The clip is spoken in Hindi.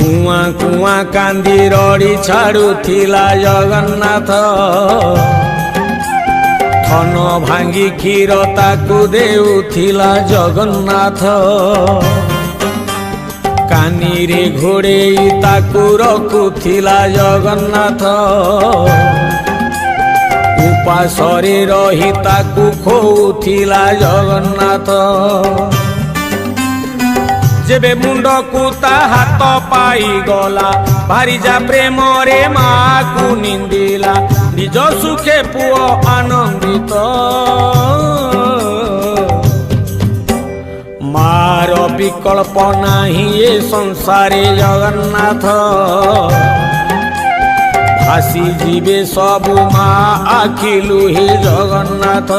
कुआ कुआ कांदी रड़ी छाड़ुथिला जगन्नाथ थन भांगी क्षीर ताकू देउथिला जगन्नाथ कानी रे घोड़े ताकू रखुथिला जगन्नाथ उपासरे रही ताकू खोउथिला जगन्नाथ जेबे मुंड को ता हाथ पाई गला भारी जा प्रेम रे माँ को निंदिला निज सुखे पुओ आनंदित मार विकल्प नाही ये संसारे जगन्नाथ भासी जीवे सब माँ आखिलु हे जगन्नाथ